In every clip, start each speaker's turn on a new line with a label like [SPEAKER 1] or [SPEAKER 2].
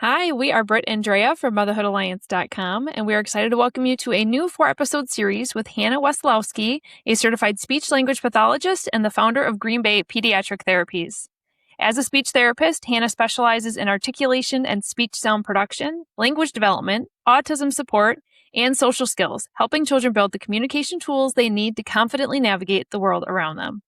[SPEAKER 1] Hi, we are Britt and Drea from motherhoodalliance.com, and we are excited to welcome you to a new 4-episode series with Hannah Wesolowski, a certified speech-language pathologist and the founder of Green Bay Pediatric Therapies. As a speech therapist, Hannah specializes in articulation and speech sound production, language development, autism support, and social skills, helping children build the communication tools they need to confidently navigate the world around them.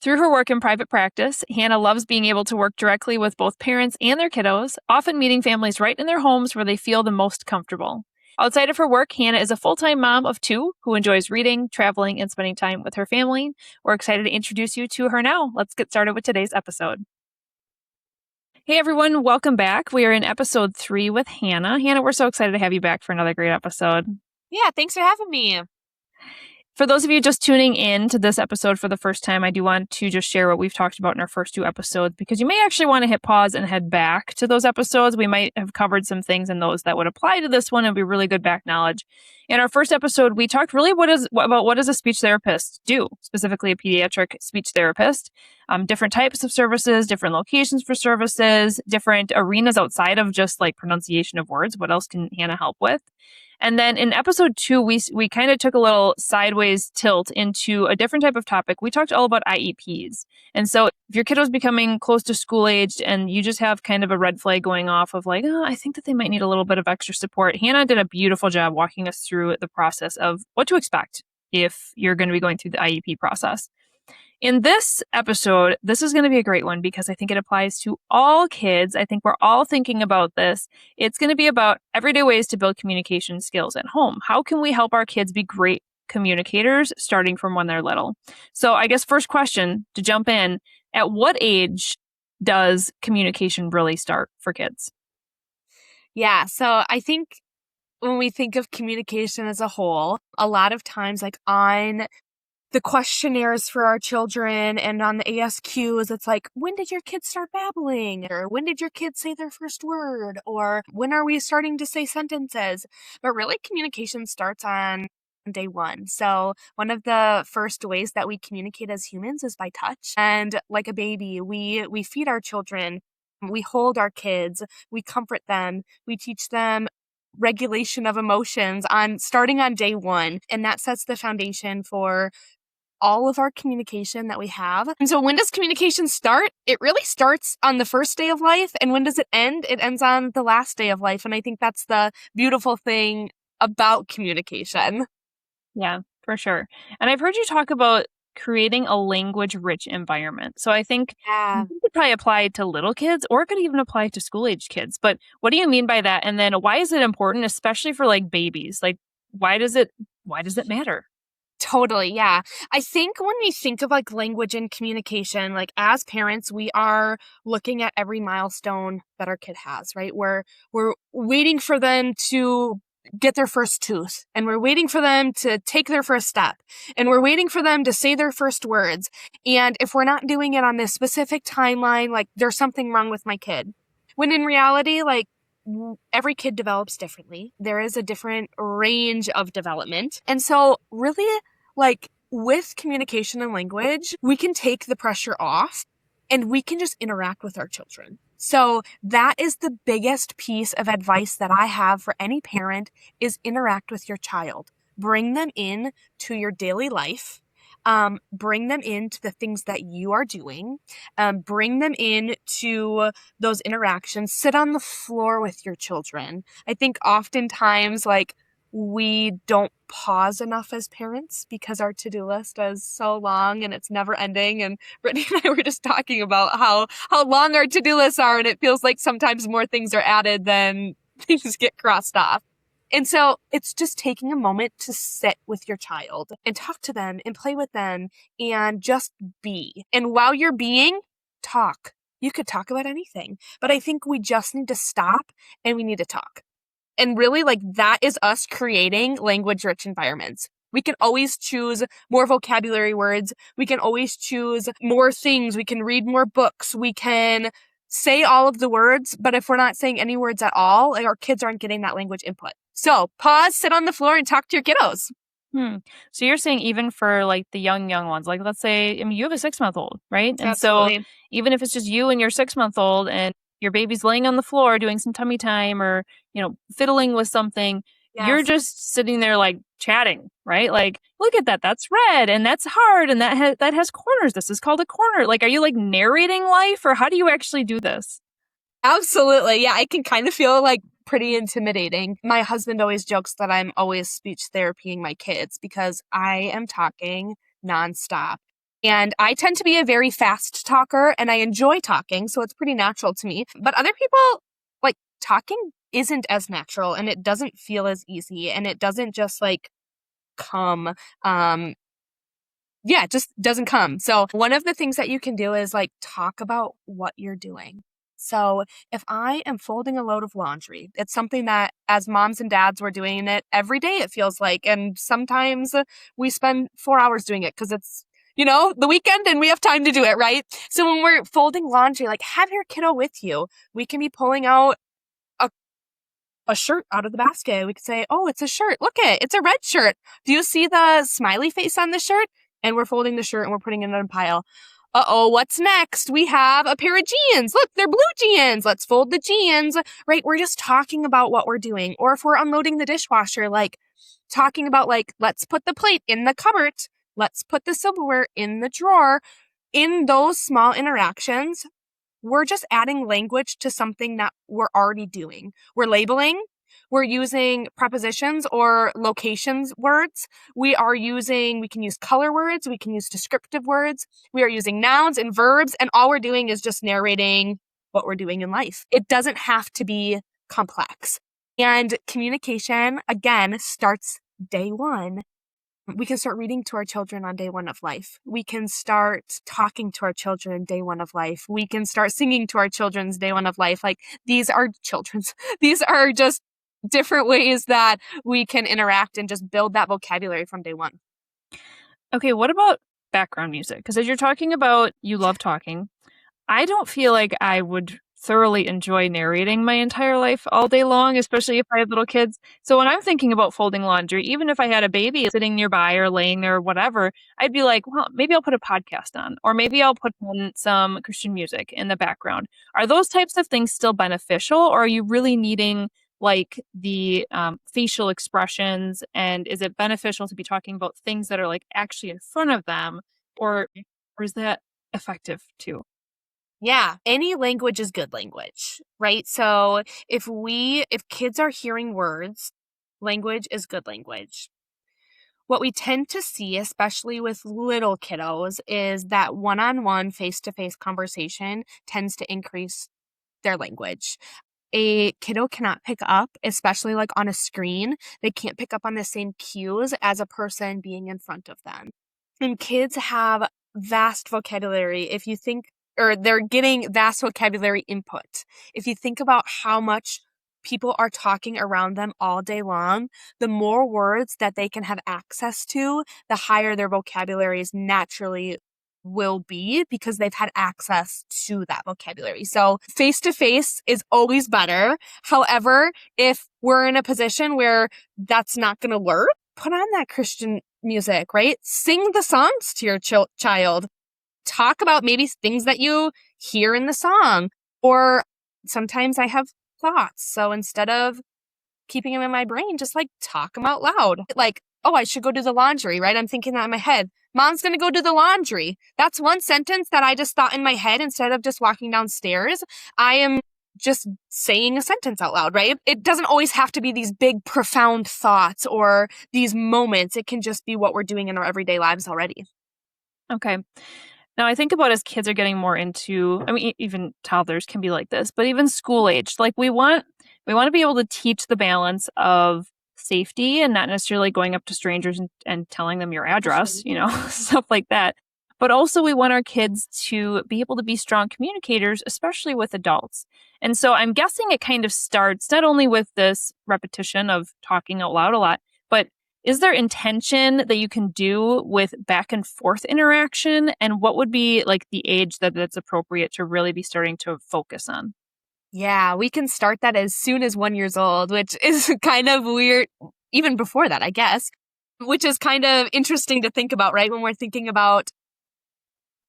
[SPEAKER 1] Through her work in private practice, Hannah loves being able to work directly with both parents and their kiddos, often meeting families right in their homes where they feel the most comfortable. Outside of her work, Hannah is a full-time mom of 2 who enjoys reading, traveling, and spending time with her family. We're excited to introduce you to her now. Let's get started with today's episode. Hey everyone, welcome back. We are in episode 3 with Hannah. Hannah, we're so excited to have you back for another great episode.
[SPEAKER 2] Yeah, thanks for having me.
[SPEAKER 1] For those of you just tuning in to this episode for the first time, I do want to just share what we've talked about in our first 2 episodes, because you may actually want to hit pause and head back to those episodes. We might have covered some things in those that would apply to this one and be really good back knowledge. In our first episode, we talked really about what does a speech therapist do, specifically a pediatric speech therapist, different types of services, different locations for services, different arenas outside of just like pronunciation of words. What else can Hannah help with? And then in episode 2, we kind of took a little sideways tilt into a different type of topic. We talked all about IEPs. And so if your kiddo's becoming close to school aged and you just have kind of a red flag going off of like, oh, I think that they might need a little bit of extra support, Hannah did a beautiful job walking us through the process of what to expect if you're going to be going through the IEP process. In this episode, this is going to be a great one because I think it applies to all kids. I think we're all thinking about this. It's going to be about everyday ways to build communication skills at home. How can we help our kids be great communicators starting from when they're little? So I guess first question to jump in, at what age does communication really start for kids?
[SPEAKER 2] Yeah, so I think when we think of communication as a whole, a lot of times like on the questionnaires for our children and on the ASQs, it's like, when did your kids start babbling? Or when did your kids say their first word? Or when are we starting to say sentences? But really, communication starts on day 1. So one of the first ways that we communicate as humans is by touch. And like a baby, we feed our children, we hold our kids, we comfort them, we teach them regulation of emotions starting on day 1. And that sets the foundation for all of our communication that we have. And so when does communication start? It really starts on the first day of life. And when does it end? It ends on the last day of life. And I think that's the beautiful thing about communication.
[SPEAKER 1] Yeah, for sure. And I've heard you talk about creating a language-rich environment. So I think
[SPEAKER 2] Yeah.
[SPEAKER 1] it could probably apply to little kids, or it could even apply to school-age kids. But what do you mean by that? And then why is it important, especially for like babies? Like, why does it matter?
[SPEAKER 2] Totally. Yeah. I think when we think of like language and communication, like as parents, we are looking at every milestone that our kid has, right? We're waiting for them to get their first tooth, and we're waiting for them to take their first step, and we're waiting for them to say their first words. And if we're not doing it on this specific timeline, like there's something wrong with my kid. When in reality, like every kid develops differently. There is a different range of development. And so really, like with communication and language, we can take the pressure off and we can just interact with our children. So that is the biggest piece of advice that I have for any parent is interact with your child. Bring them in to your daily life. Bring them into the things that you are doing. Bring them in to those interactions. Sit on the floor with your children. I think oftentimes like we don't pause enough as parents because our to-do list is so long and it's never ending. And Brittany and I were just talking about how long our to-do lists are, and it feels like sometimes more things are added than things get crossed off. And so it's just taking a moment to sit with your child and talk to them and play with them and just be. And while you're being, talk. You could talk about anything, but I think we just need to stop and we need to talk. And really, like, that is us creating language-rich environments. We can always choose more vocabulary words. We can always choose more things. We can read more books. We can say all of the words, but if we're not saying any words at all, like, our kids aren't getting that language input. So pause, sit on the floor, and talk to your kiddos.
[SPEAKER 1] So you're saying even for like the young ones, like let's say, I mean, you have a 6-month-old, right? And
[SPEAKER 2] Absolutely.
[SPEAKER 1] so even if it's just you and your 6-month-old and your baby's laying on the floor doing some tummy time or, fiddling with something, you're
[SPEAKER 2] Yes.
[SPEAKER 1] just sitting there like chatting, right? Like, look at that. That's red and that's hard and that has corners. This is called a corner. Like, are you like narrating life or how do you actually do this?
[SPEAKER 2] Absolutely. Yeah, it can kind of feel like pretty intimidating. My husband always jokes that I'm always speech therapying my kids because I am talking nonstop. And I tend to be a very fast talker and I enjoy talking, so it's pretty natural to me. But other people, like, talking isn't as natural and it doesn't feel as easy and it doesn't just like come. It just doesn't come. So one of the things that you can do is like talk about what you're doing. So if I am folding a load of laundry, it's something that as moms and dads, we're doing it every day, it feels like. And sometimes we spend 4 hours doing it because it's, the weekend and we have time to do it, right? So when we're folding laundry, like have your kiddo with you. We can be pulling out a shirt out of the basket. We could say, oh, it's a shirt. Look it's a red shirt. Do you see the smiley face on the shirt? And we're folding the shirt and we're putting it in a pile. Uh-oh, what's next? We have a pair of jeans. Look, they're blue jeans. Let's fold the jeans, right? We're just talking about what we're doing. Or if we're unloading the dishwasher, like talking about like, let's put the plate in the cupboard. Let's put the silverware in the drawer. In those small interactions, we're just adding language to something that we're already doing. We're labeling. We're using prepositions or locations words. We can use color words. We can use descriptive words. We are using nouns and verbs. And all we're doing is just narrating what we're doing in life. It doesn't have to be complex. And communication, again, starts day one. We can start reading to our children on day one of life. We can start talking to our children day one of life. We can start singing to our children's day one of life. Like these are just different ways that we can interact and just build that vocabulary from day one.
[SPEAKER 1] Okay, what about background music? Because as you're talking about you love talking, I don't feel like I would thoroughly enjoy narrating my entire life all day long, especially if I had little kids. So when I'm thinking about folding laundry, even if I had a baby sitting nearby or laying there or whatever, I'd be like, well, maybe I'll put a podcast on, or maybe I'll put on some Christian music in the background. Are those types of things still beneficial, or are you really needing like the facial expressions? And is it beneficial to be talking about things that are like actually in front of them, or is that effective too?
[SPEAKER 2] Yeah, any language is good language, right? So if kids are hearing words, language is good language. What we tend to see, especially with little kiddos, is that one-on-one, face-to-face conversation tends to increase their language. A kiddo cannot pick up, especially like on a screen, they can't pick up on the same cues as a person being in front of them. And kids have vast vocabulary. If you think, or they're getting vast vocabulary input. If you think about how much people are talking around them all day long, the more words that they can have access to, the higher their vocabularies naturally will be because they've had access to that vocabulary. So face to face is always better. However, if we're in a position where that's not going to work, put on that Christian music, right? Sing the songs to your child. Talk about maybe things that you hear in the song. Or sometimes I have thoughts. So instead of keeping them in my brain, just like talk them out loud. Like, oh, I should go do the laundry, right? I'm thinking that in my head. Mom's going to go do the laundry. That's one sentence that I just thought in my head instead of just walking downstairs. I am just saying a sentence out loud, right? It doesn't always have to be these big, profound thoughts or these moments. It can just be what we're doing in our everyday lives already.
[SPEAKER 1] Okay. Now I think about as kids are getting more into, I mean, even toddlers can be like this, but even school age, like we want to be able to teach the balance of safety and not necessarily going up to strangers and telling them your address, stuff like that. But also we want our kids to be able to be strong communicators, especially with adults. And so I'm guessing it kind of starts not only with this repetition of talking out loud a lot, but is there intention that you can do with back and forth interaction? And what would be like the age that's appropriate to really be starting to focus on?
[SPEAKER 2] Yeah, we can start that as soon as 1 year old, which is kind of weird, even before that, I guess, which is kind of interesting to think about, right? When we're thinking about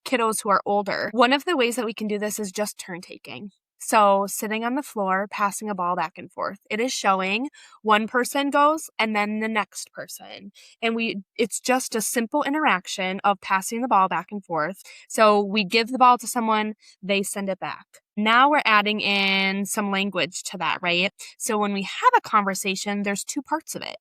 [SPEAKER 2] kiddos who are older. One of the ways that we can do this is just turn taking. So sitting on the floor, passing a ball back and forth, it is showing one person goes and then the next person. And it's just a simple interaction of passing the ball back and forth. So we give the ball to someone, they send it back. Now we're adding in some language to that, right? So when we have a conversation, there's two parts of it.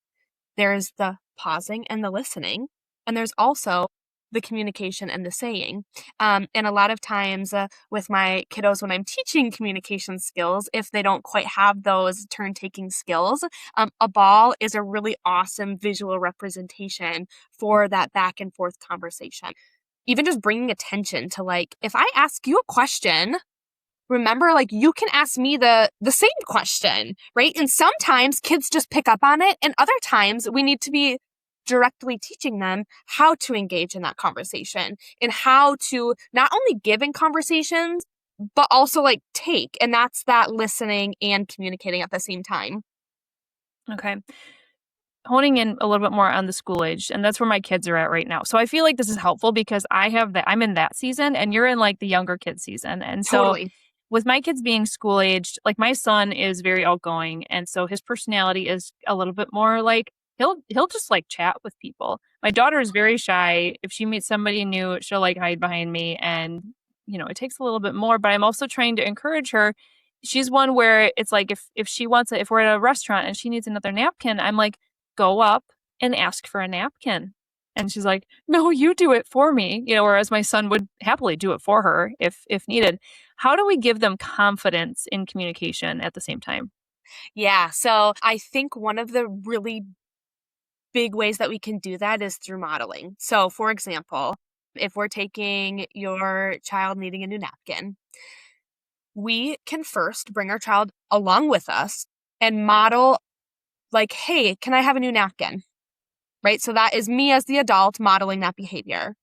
[SPEAKER 2] There's the pausing and the listening, and there's also the communication and the saying. And a lot of times with my kiddos, when I'm teaching communication skills, if they don't quite have those turn-taking skills, a ball is a really awesome visual representation for that back and forth conversation. Even just bringing attention to, like, if I ask you a question, remember, like, you can ask me the same question, right? And sometimes kids just pick up on it. And other times we need to be directly teaching them how to engage in that conversation and how to not only give in conversations, but also like take. And that's that listening and communicating at the same time.
[SPEAKER 1] Okay. Honing in a little bit more on the school age, and that's where my kids are at right now. So I feel like this is helpful because I'm in that season and you're in like the younger kid season. And so
[SPEAKER 2] Totally.
[SPEAKER 1] with my kids being school aged, like my son is very outgoing. And so his personality is a little bit more like he'll just like chat with people. My daughter is very shy. If she meets somebody new, she'll like hide behind me. And, it takes a little bit more, but I'm also trying to encourage her. She's one where it's like if she wants it, if we're at a restaurant and she needs another napkin, I'm like, go up and ask for a napkin. And she's like, no, you do it for me. Whereas my son would happily do it for her if needed. How do we give them confidence in communication at the same time?
[SPEAKER 2] Yeah. So I think one of the really big ways that we can do that is through modeling. So for example, if we're taking your child needing a new napkin, we can first bring our child along with us and model like, hey, can I have a new napkin? Right? So that is me as the adult modeling that behavior.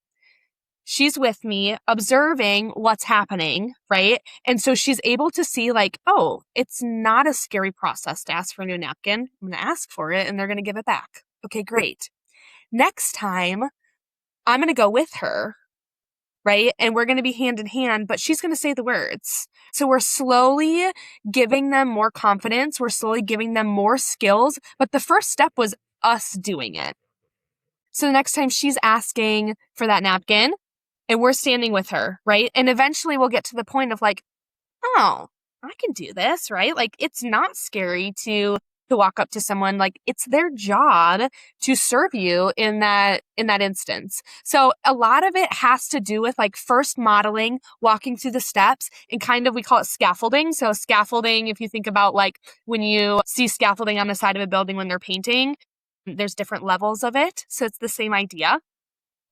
[SPEAKER 2] She's with me observing what's happening, right? And so she's able to see like, oh, it's not a scary process to ask for a new napkin. I'm going to ask for it and they're going to give it back. Okay, great. Next time, I'm going to go with her, right? And we're going to be hand in hand, but she's going to say the words. So we're slowly giving them more confidence. We're slowly giving them more skills. But the first step was us doing it. So the next time she's asking for that napkin and we're standing with her, right? And eventually we'll get to the point of like, oh, I can do this, right? Like it's not scary to walk up to someone. Like it's their job to serve you in that instance. So a lot of it has to do with like first modeling, walking through the steps, and kind of, we call it scaffolding. So scaffolding, if you think about like when you see scaffolding on the side of a building when they're painting, there's different levels of it. So it's the same idea.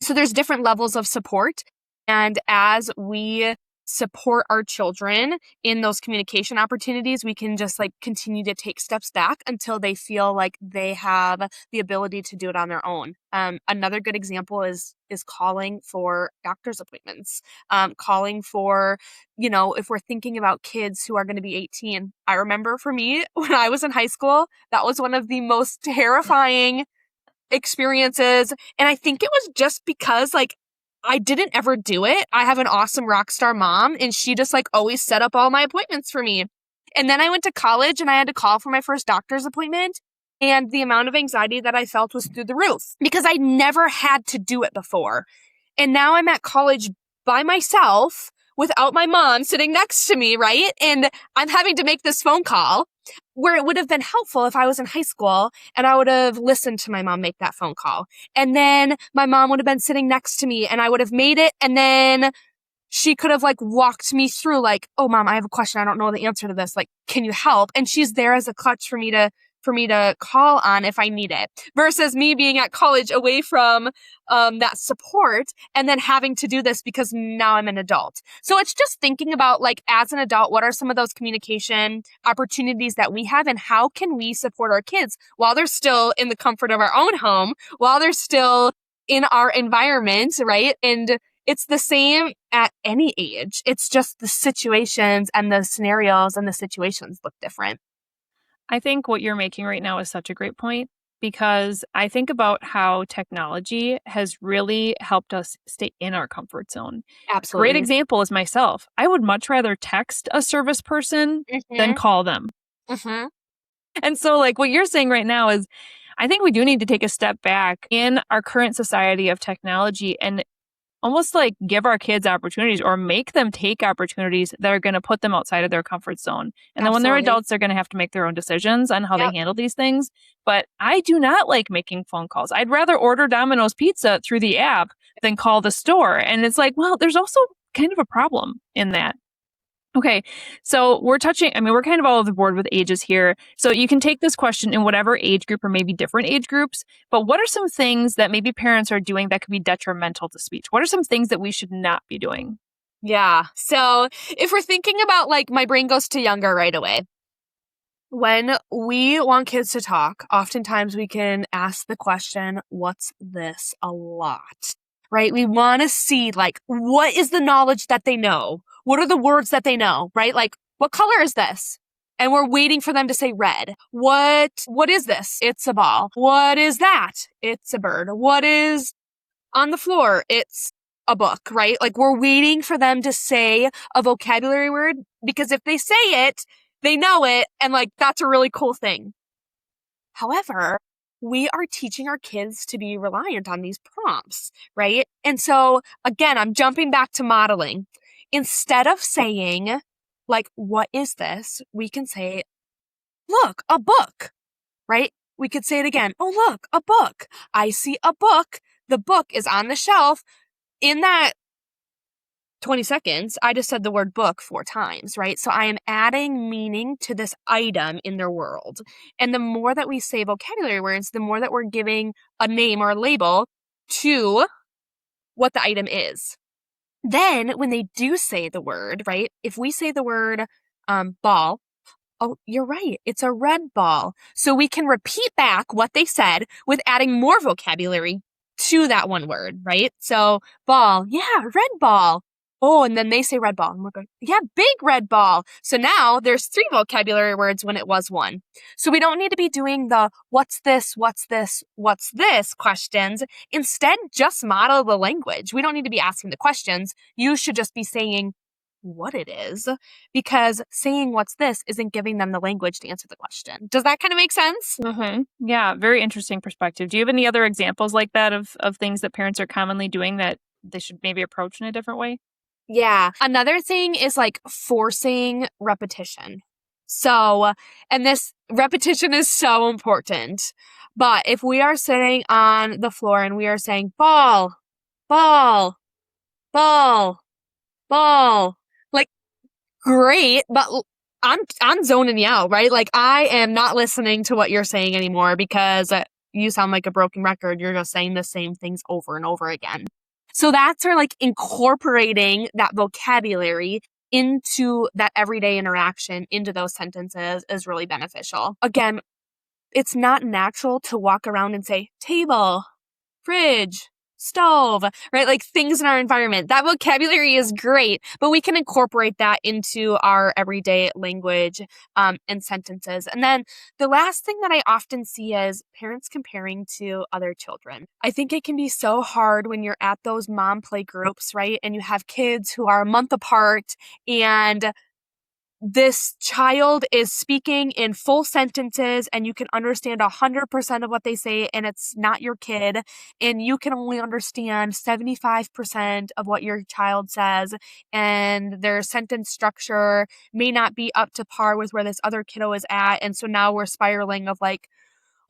[SPEAKER 2] So there's different levels of support. And as we support our children in those communication opportunities, we can just like continue to take steps back until they feel like they have the ability to do it on their own. Another good example is calling for doctor's appointments, calling for, if we're thinking about kids who are going to be 18. I remember for me, when I was in high school, that was one of the most terrifying experiences. And I think it was just because like I didn't ever do it. I have an awesome rock star mom and she just like always set up all my appointments for me. And then I went to college and I had to call for my first doctor's appointment. And the amount of anxiety that I felt was through the roof because I never had to do it before. And now I'm at college by myself without my mom sitting next to me, right? And I'm having to make this phone call where it would have been helpful if I was in high school and I would have listened to my mom make that phone call. And then my mom would have been sitting next to me and I would have made it. And then she could have like walked me through like, oh, mom, I have a question. I don't know the answer to this. Like, can you help? And she's there as a clutch for me to call on if I need it, versus me being at college away from that support and then having to do this because now I'm an adult. So it's just thinking about like, as an adult, what are some of those communication opportunities that we have and how can we support our kids while they're still in the comfort of our own home, while they're still in our environment, right? And it's the same at any age. It's just the situations and the scenarios and the situations look different.
[SPEAKER 1] I think what you're making right now is such a great point. because I think about how technology has really helped us stay in our comfort zone. Great
[SPEAKER 2] Absolutely.
[SPEAKER 1] example is myself. I would much rather text a service person than
[SPEAKER 2] Mm-hmm.
[SPEAKER 1] call them.
[SPEAKER 2] Mm-hmm.
[SPEAKER 1] And so, like, what you're saying right now is, I think we do need to take a step back in our current society of technology and almost like give our kids opportunities or make them take opportunities that are going to put them outside of their comfort zone. And then when they're
[SPEAKER 2] Absolutely.
[SPEAKER 1] adults, they're going to have to make their own decisions on how they
[SPEAKER 2] Yep.
[SPEAKER 1] handle these things. But I do not like making phone calls. I'd rather order Domino's pizza through the app than call the store. And it's like, well, there's also kind of a problem in that. Okay, so we're kind of all over the board with ages here. So you can take this question in whatever age group or maybe different age groups. But what are some things that maybe parents are doing that could be detrimental to speech? What are some things that we should not be doing?
[SPEAKER 2] Yeah. So if we're thinking about like my brain goes to younger right away. When we want kids to talk, oftentimes we can ask the question, what's this, a lot, right? We want to see like, what is the knowledge that they know? What are the words that they know, right? Like, what color is this? And we're waiting for them to say red. What is this? It's a ball. What is that? It's a bird. What is on the floor? It's a book, right? Like we're waiting for them to say a vocabulary word because if they say it, they know it, and like that's a really cool thing. However, we are teaching our kids to be reliant on these prompts, right? And so again, I'm jumping back to modeling. Instead of saying, like, what is this? We can say, look, a book, right? We could say it again. Oh, look, a book. I see a book. The book is on the shelf. In that 20 seconds, I just said the word book 4 times, right? So I am adding meaning to this item in their world. And the more that we say vocabulary words, the more that we're giving a name or a label to what the item is. Then when they do say the word, right? If we say the word ball, oh, you're right. It's a red ball. So we can repeat back what they said with adding more vocabulary to that one word, right? So ball, yeah, red ball. Oh, and then they say red ball. And we're going, yeah, big red ball. So now there's 3 vocabulary words when it was 1. So we don't need to be doing the what's this questions. Instead, just model the language. We don't need to be asking the questions. You should just be saying what it is, because saying what's this isn't giving them the language to answer the question. Does that kind of make sense?
[SPEAKER 1] Mm-hmm. Yeah, very interesting perspective. Do you have any other examples like that of things that parents are commonly doing that they should maybe approach in a different way?
[SPEAKER 2] Yeah. Another thing is like forcing repetition. So, and this repetition is so important. But if we are sitting on the floor and we are saying ball, ball, ball, ball, like great, but I'm zoning you out, right? Like I am not listening to what you're saying anymore because you sound like a broken record. You're just saying the same things over and over again. So that's where like incorporating that vocabulary into that everyday interaction, into those sentences is really beneficial. Again, it's not natural to walk around and say table, fridge, stove, right? Like things in our environment. That vocabulary is great, but we can incorporate that into our everyday language and sentences. And then the last thing that I often see is parents comparing to other children. I think it can be so hard when you're at those mom play groups, right? And you have kids who are a month apart and this child is speaking in full sentences and you can understand 100% of what they say and it's not your kid and you can only understand 75% of what your child says and their sentence structure may not be up to par with where this other kiddo is at. And so now we're spiraling of like,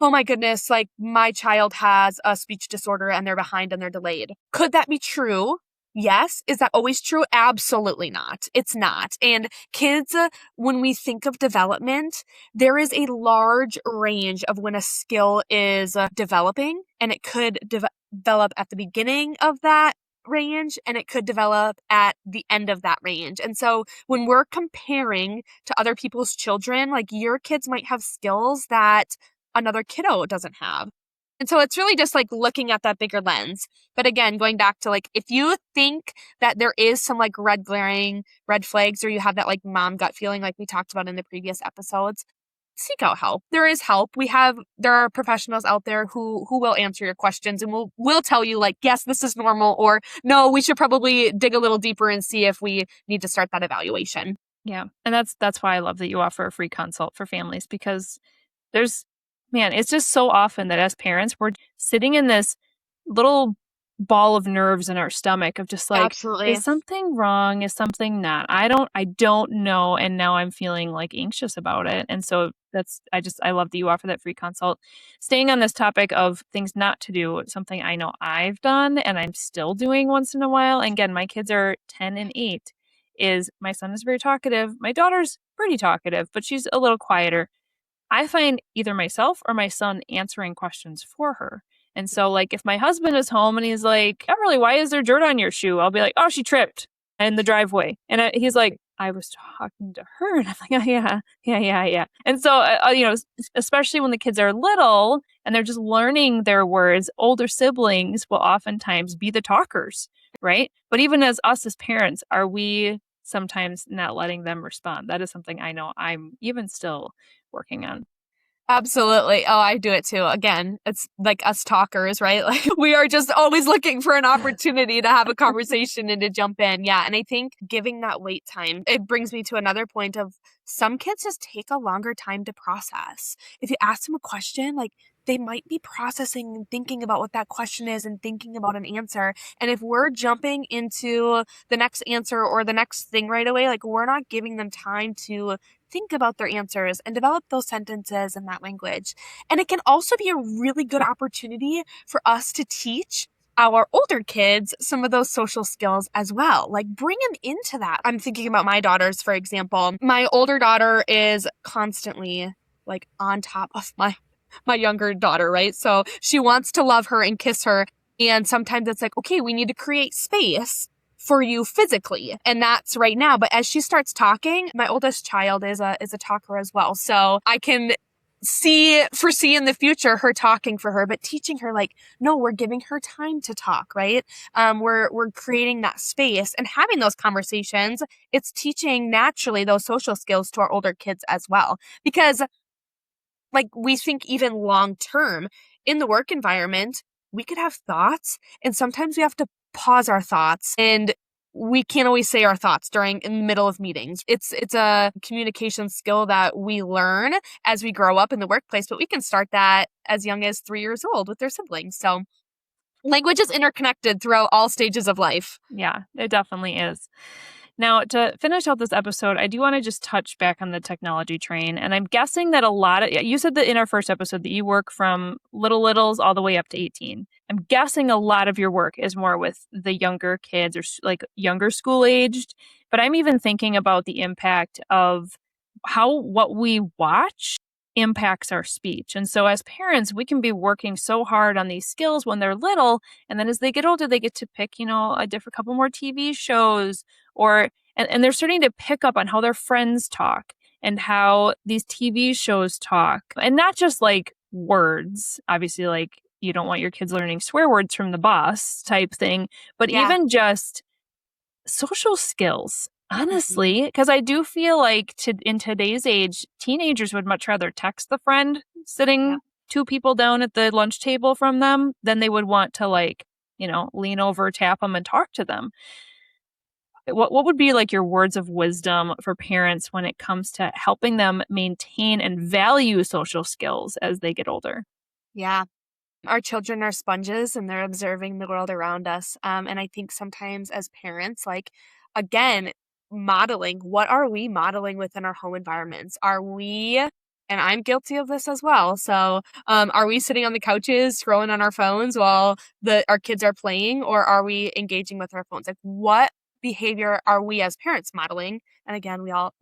[SPEAKER 2] oh my goodness, like my child has a speech disorder and they're behind and they're delayed. Could that be true? Yes. Is that always true? Absolutely not. It's not. And kids, when we think of development, there is a large range of when a skill is developing, and it could develop at the beginning of that range and it could develop at the end of that range. And so when we're comparing to other people's children, like your kids might have skills that another kiddo doesn't have. And so it's really just like looking at that bigger lens. But again, going back to like, if you think that there is some like glaring red flags, or you have that like mom gut feeling like we talked about in the previous episodes, seek out help. There is help. There are professionals out there who will answer your questions and will tell you like, yes, this is normal, or no, we should probably dig a little deeper and see if we need to start that evaluation.
[SPEAKER 1] Yeah. And that's why I love that you offer a free consult for families, because it's just so often that as parents, we're sitting in this little ball of nerves in our stomach of just like,
[SPEAKER 2] Absolutely.
[SPEAKER 1] is something wrong? Is something not? I don't know. And now I'm feeling like anxious about it. And so I love that you offer that free consult. Staying on this topic of things not to do, something I know I've done and I'm still doing once in a while. And again, my kids are 10 and 8. Is my son is very talkative. My daughter's pretty talkative, but she's a little quieter. I find either myself or my son answering questions for her. And so, like, if my husband is home and he's like, Everly, why is there dirt on your shoe? I'll be like, oh, she tripped in the driveway. And he's like, I was talking to her. And I'm like, oh, yeah. And so, especially when the kids are little and they're just learning their words, older siblings will oftentimes be the talkers, right? But even as us as parents, are we sometimes not letting them respond? That is something I know I'm even still working on.
[SPEAKER 2] Absolutely. Oh, I do it too. Again, it's like us talkers, right? Like we are just always looking for an opportunity to have a conversation and to jump in. Yeah. And I think giving that wait time, it brings me to another point of some kids just take a longer time to process. If you ask them a question, like they might be processing and thinking about what that question is and thinking about an answer. And if we're jumping into the next answer or the next thing right away, like we're not giving them time to think about their answers and develop those sentences in that language. And it can also be a really good opportunity for us to teach our older kids some of those social skills as well. Like bring them into that. I'm thinking about my daughters, for example. My older daughter is constantly like on top of my younger daughter, right? So she wants to love her and kiss her. And sometimes it's like, okay, we need to create space for you physically. And that's right now. But as she starts talking, my oldest child is a talker as well. So I can foresee in the future her talking for her, but teaching her like, no, we're giving her time to talk, right? We're creating that space and having those conversations. It's teaching naturally those social skills to our older kids as well. Because like we think even long term in the work environment, we could have thoughts and sometimes we have to pause our thoughts and we can't always say our thoughts in the middle of meetings. It's a communication skill that we learn as we grow up in the workplace, but we can start that as young as 3 years old with their siblings. So language is interconnected throughout all stages of life.
[SPEAKER 1] Yeah, it definitely is. Now, to finish out this episode, I do want to just touch back on the technology train. And I'm guessing that you said that in our first episode that you work from littles all the way up to 18. I'm guessing a lot of your work is more with the younger kids or like younger school aged. But I'm even thinking about the impact of how what we watch impacts our speech. And so as parents, we can be working so hard on these skills when they're little. And then as they get older, they get to pick, a couple more TV shows and they're starting to pick up on how their friends talk and how these TV shows talk. And not just like words, obviously, like you don't want your kids learning swear words from the bus type thing, but even just social skills. Honestly, because I do feel like in today's age, teenagers would much rather text the friend sitting 2 people down at the lunch table from them than they would want to lean over, tap them and talk to them. What would be like your words of wisdom for parents when it comes to helping them maintain and value social skills as they get older?
[SPEAKER 2] Yeah. Our children are sponges and they're observing the world around us. And I think sometimes as parents, like, again, modeling, what are we modeling within our home environments? And I'm guilty of this as well. So are we sitting on the couches scrolling on our phones while our kids are playing, or are we engaging with our phones? Like what behavior are we as parents modeling? And again, we all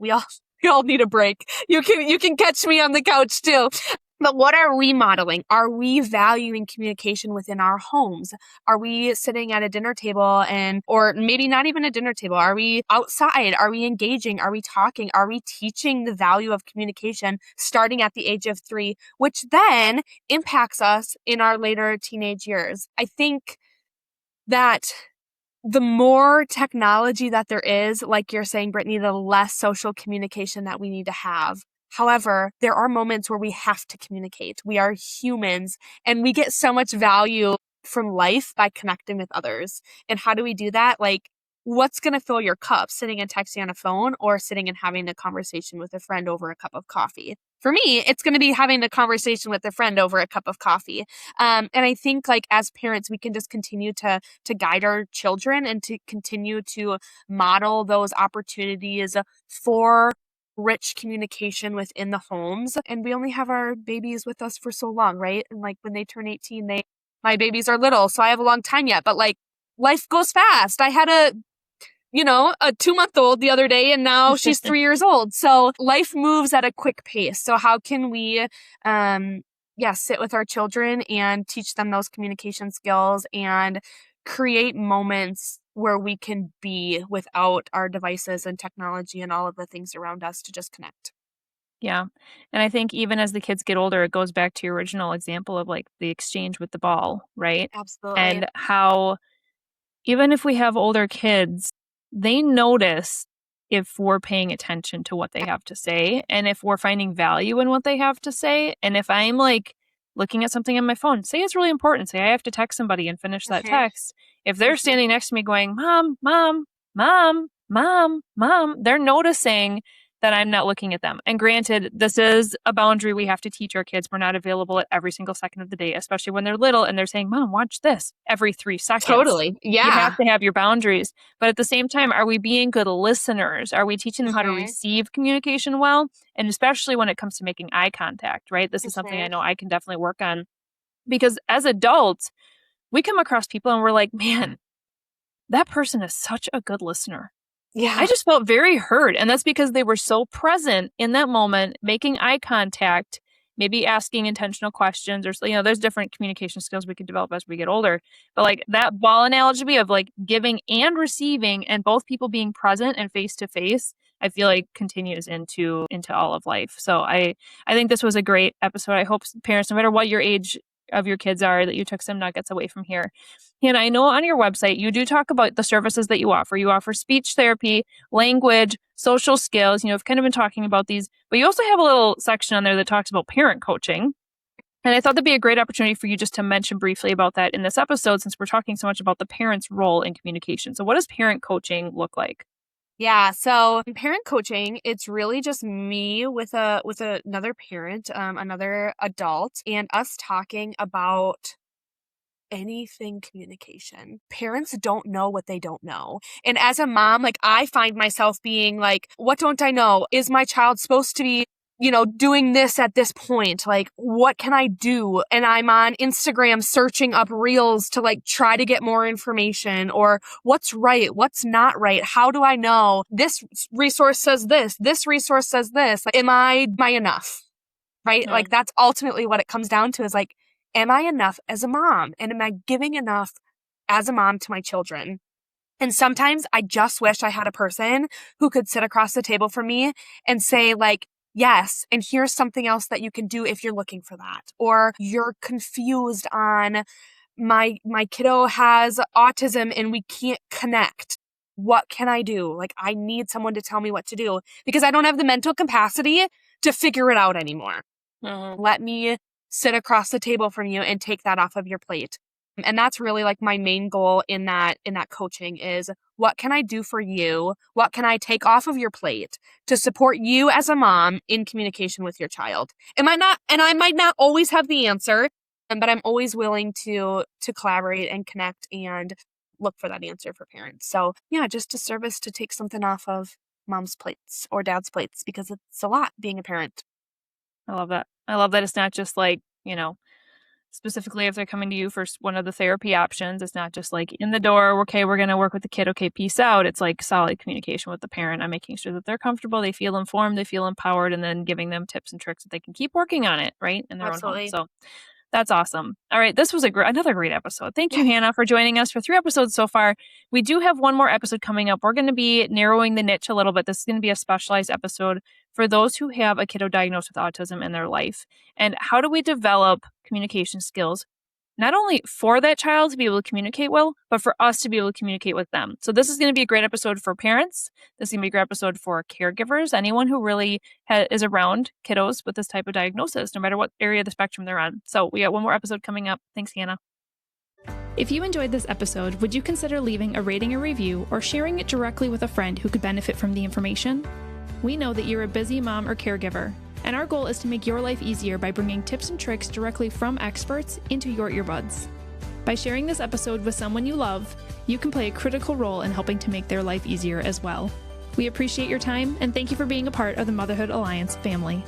[SPEAKER 2] need a break. You can catch me on the couch too. But what are we modeling? Are we valuing communication within our homes? Are we sitting at a dinner table or maybe not even a dinner table? Are we outside? Are we engaging? Are we talking? Are we teaching the value of communication starting at the age of 3, which then impacts us in our later teenage years? I think that the more technology that there is, like you're saying, Brittany, the less social communication that we need to have. However, there are moments where we have to communicate. We are humans and we get so much value from life by connecting with others. And how do we do that? Like, what's going to fill your cup, sitting and texting on a phone or sitting and having a conversation with a friend over a cup of coffee? For me, it's going to be having a conversation with a friend over a cup of coffee. And I think like as parents, we can just continue to guide our children and to continue to model those opportunities for rich communication within the homes. And we only have our babies with us for so long, right? And like when they turn 18, my babies are little, so I have a long time yet, but like life goes fast. I had a 2-month-old the other day and now she's 3 years old. So life moves at a quick pace. So how can we, sit with our children and teach them those communication skills and create moments where we can be without our devices and technology and all of the things around us to just connect.
[SPEAKER 1] Yeah. And I think even as the kids get older, it goes back to your original example of like the exchange with the ball, right?
[SPEAKER 2] Absolutely.
[SPEAKER 1] And how even if we have older kids, they notice if we're paying attention to what they have to say and if we're finding value in what they have to say. And if I'm like looking at something on my phone, say it's really important, say I have to text somebody and finish that text. If they're standing next to me going, Mom, Mom, Mom, Mom, Mom, they're noticing that I'm not looking at them. And granted, this is a boundary we have to teach our kids. We're not available at every single second of the day, especially when they're little and they're saying, Mom, watch this every 3 seconds.
[SPEAKER 2] Totally. Yeah.
[SPEAKER 1] You have to have your boundaries. But at the same time, are we being good listeners? Are we teaching them how to receive communication well? And especially when it comes to making eye contact, right? This is something I know I can definitely work on. Because as adults, we come across people and we're like, man, that person is such a good listener.
[SPEAKER 2] Yeah.
[SPEAKER 1] I just felt very heard. And that's because they were so present in that moment, making eye contact, maybe asking intentional questions or, there's different communication skills we can develop as we get older. But like that ball analogy of like giving and receiving and both people being present and face to face, I feel like continues into all of life. So I think this was a great episode. I hope parents, no matter what your age of your kids are, that you took some nuggets away from here. And I know on your website, you do talk about the services that you offer. You offer speech therapy, language, social skills. I've kind of been talking about these, but you also have a little section on there that talks about parent coaching. And I thought that'd be a great opportunity for you just to mention briefly about that in this episode, since we're talking so much about the parent's role in communication. So what does parent coaching look like?
[SPEAKER 2] Yeah. So in parent coaching, it's really just me with another parent, another adult, and us talking about anything communication. Parents don't know what they don't know. And as a mom, like I find myself being like, what don't I know? Is my child supposed to be doing this at this point? Like, what can I do? And I'm on Instagram searching up reels to like try to get more information, or what's right, what's not right. How do I know this resource says this resource says this? Like, am I enough? Right? Like that's ultimately what it comes down to is like, am I enough as a mom? And am I giving enough as a mom to my children? And sometimes I just wish I had a person who could sit across the table from me and say like, yes, and here's something else that you can do if you're looking for that. Or you're confused on my kiddo has autism and we can't connect. What can I do? Like I need someone to tell me what to do because I don't have the mental capacity to figure it out anymore. Let me sit across the table from you and take that off of your plate. And that's really like my main goal in that coaching is what can I do for you? What can I take off of your plate to support you as a mom in communication with your child? I might not always have the answer, but I'm always willing to collaborate and connect and look for that answer for parents. So yeah, just a service to take something off of mom's plates or dad's plates because it's a lot being a parent.
[SPEAKER 1] I love that. I love that it's not just like, specifically if they're coming to you for one of the therapy options, it's not just like in the door, okay, we're going to work with the kid, okay, peace out. It's like solid communication with the parent. I'm making sure that they're comfortable, they feel informed, they feel empowered, and then giving them tips and tricks that they can keep working on it, right? In their own home. So that's awesome. All right, this was another great episode. Thank you, Hannah, for joining us for 3 episodes so far. We do have one more episode coming up. We're going to be narrowing the niche a little bit. This is going to be a specialized episode for those who have a kiddo diagnosed with autism in their life. And how do we develop communication skills not only for that child to be able to communicate well, but for us to be able to communicate with them. So this is going to be a great episode for parents. This is going to be a great episode for caregivers, anyone who really is around kiddos with this type of diagnosis, no matter what area of the spectrum they're on. So we got one more episode coming up. Thanks, Hannah. If you enjoyed this episode, would you consider leaving a rating or review or sharing it directly with a friend who could benefit from the information? We know that you're a busy mom or caregiver, and our goal is to make your life easier by bringing tips and tricks directly from experts into your earbuds. By sharing this episode with someone you love, you can play a critical role in helping to make their life easier as well. We appreciate your time, and thank you for being a part of the Motherhood Alliance family.